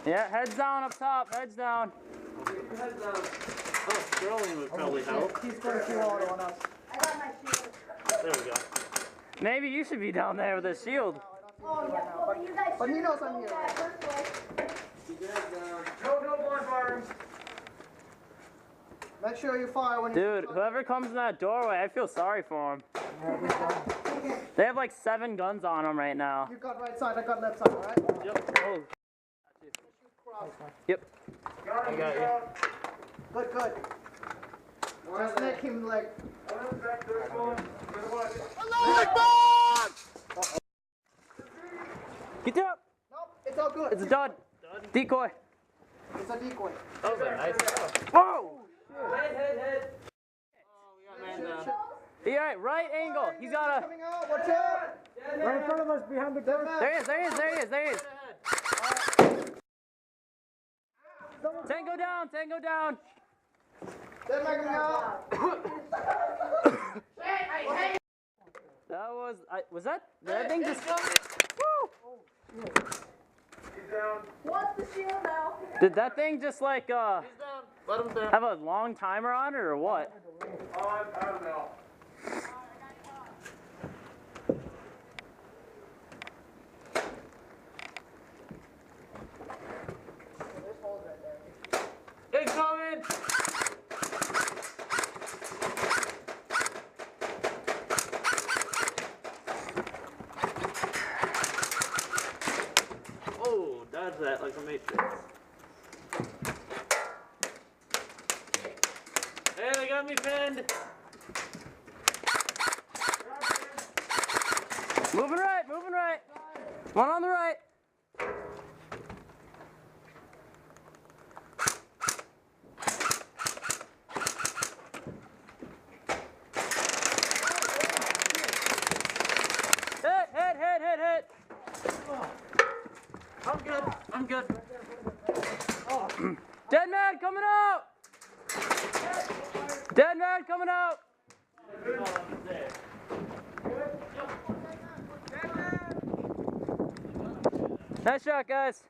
Yeah, heads down up top, heads down. Heads down. Oh, Sterling would probably help. He's going too hard on us. I got my shield. There we go. Maybe you should be down there with a shield. Oh, yeah. Well, you guys But he knows I'm go here. that first way. Keep your heads down. No bonfire. Make sure you fire when you... Dude, whoever comes in that doorway, I feel sorry for him. They have like 7 guns on them right now. You got right side, I got left side, alright? Yep. Oh. Yep. I got you. Good, good. Just make him like... Get up! Nope, it's all good. It's a dud. Decoy. It's a decoy. That was a nice throw. Whoa! Head. Oh, we got man down. Be alright, right angle. He's got a. Coming out, watch out! Right in front of us, behind the door. There he is, there he is, there he is, there he is. Tango down, tango down. They're coming out. That was that thing just. Woo! What's the shield now? Did that thing just like He's down. Let him down. have a long timer on it or what? I don't know. Incoming! Oh, dodge that like a matrix. Hey, they got me pinned! Moving right, moving right. One on the right. Hit. I'm good. Oh. Dead man coming out! Dead man coming out! Nice shot, guys.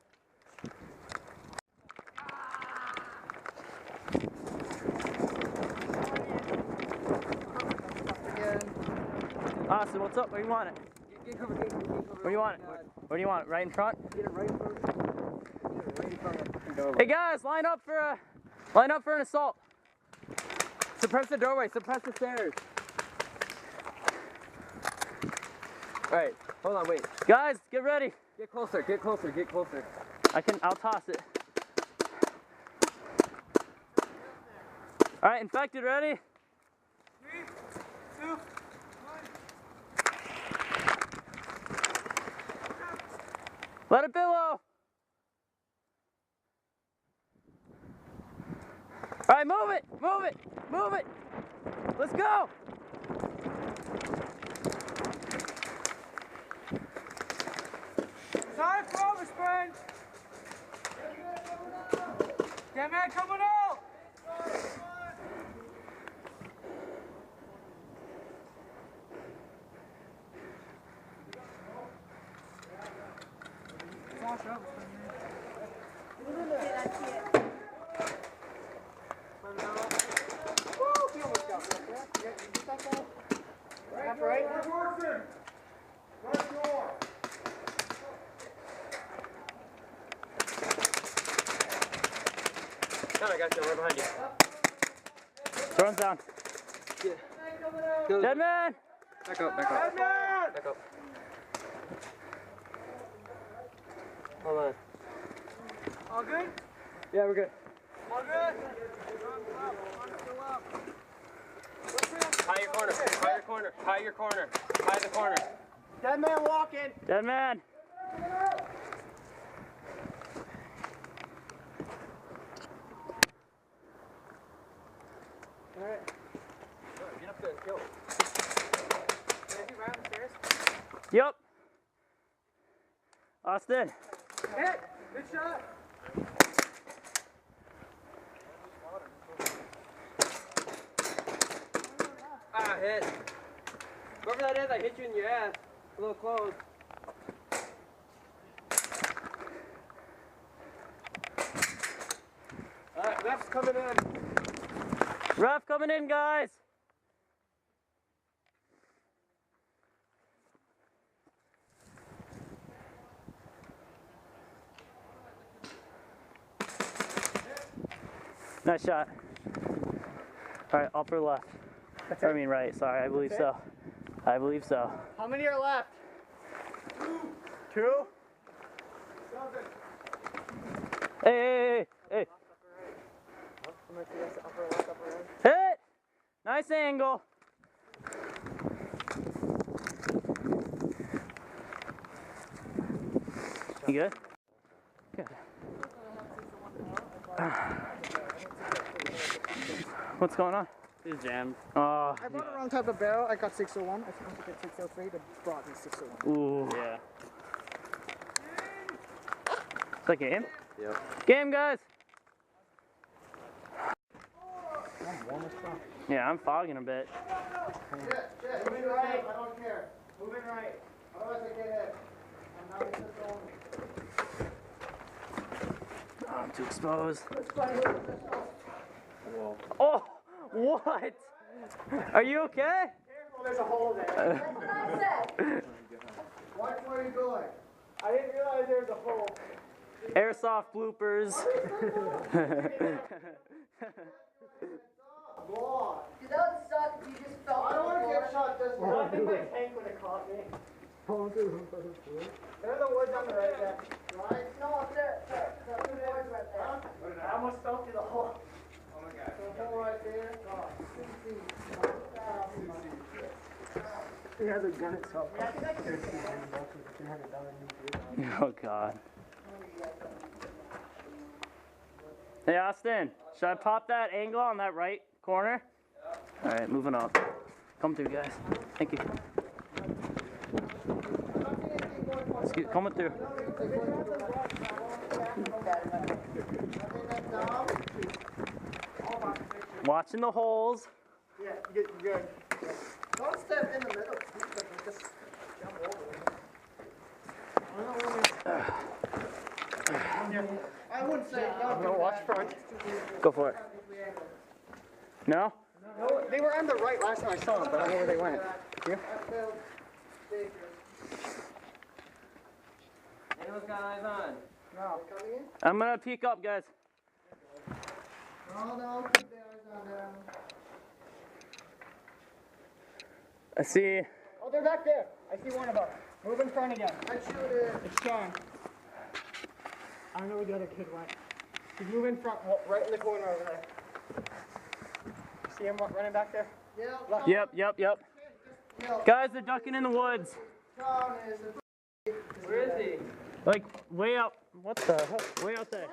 Austin, what's up? Where do you want it? Get cover. Where do you want it? Where do you want it? Right in front? Get it right in front. Hey guys, line up for an assault. Suppress the doorway. Suppress the stairs. All right, hold on, wait. Guys, get ready. Get closer. I'll toss it. All right, infected, ready? 3, 2, 1. Let it billow. All right, move it. Let's go. Time for oversprint. That man coming out. I got you right behind you. Throw down. Go. Dead man. Back up. Hold on. All good? Yeah, we're good. All good? High your corner. High the corner. Dead man walking. Dead man. All right. Get up there and kill. Can I do right upstairs? Yep. Austin. Hit. Good shot. Ah, hit. Whoever that is, I hit you in your ass. A little close. coming in. Ref coming in, guys. Nice shot. All right, upper left. I mean right, sorry, I believe so. I believe so. How many are left? Two? Hey, hey, hey. Hit! Nice angle. You good? Good. What's going on? He's jammed. Oh, I brought the wrong type of barrel. I got 601. I supposed to get 603. They brought me 601. ooh. Yeah. Is that game? Yep. Game, guys. Yeah, I'm fogging a bit. Move in right. I don't care. Move in right. Otherwise I get hit. I'm not just going. Oh, I'm too exposed. Whoa. Oh, what? Are you okay? Careful, there's a hole there. That's what I said. Watch where you're going. I didn't realize there was a hole. Airsoft bloopers. Blood. Dude, that would suck if you just fell I on don't the want to floor. get shot this way. I think my tank would have caught me. They're the woods on the right there. Right? No, the board's right there. I almost fell through the hole. Oh my god. The hole right there. Oh, 6 feet. He has a gun itself. Oh, God. Hey, Austin, should I pop that angle on that right corner? All right, moving up. Come through, guys. Thank you. Excuse, coming through. Watching the holes. Yeah, good. Don't step in the middle. Just jump over. I wouldn't say don't do watch front. Go for it. No? No, they were on the right last time I saw them, but I don't know where they went. Yeah? Anyone's got eyes on? No. Coming in? I'm gonna peek up, guys. No, keep the eyes on them. I see. Oh, they're back there. I see one of them. Move in front again. I shoot it. It's Sean. I don't know where the other kid went. He's moving front, right in the corner over there. See him running back there? Yeah. Yep. Guys, they're ducking in the woods. Where is he? Like, way up. What the hell? Way out there.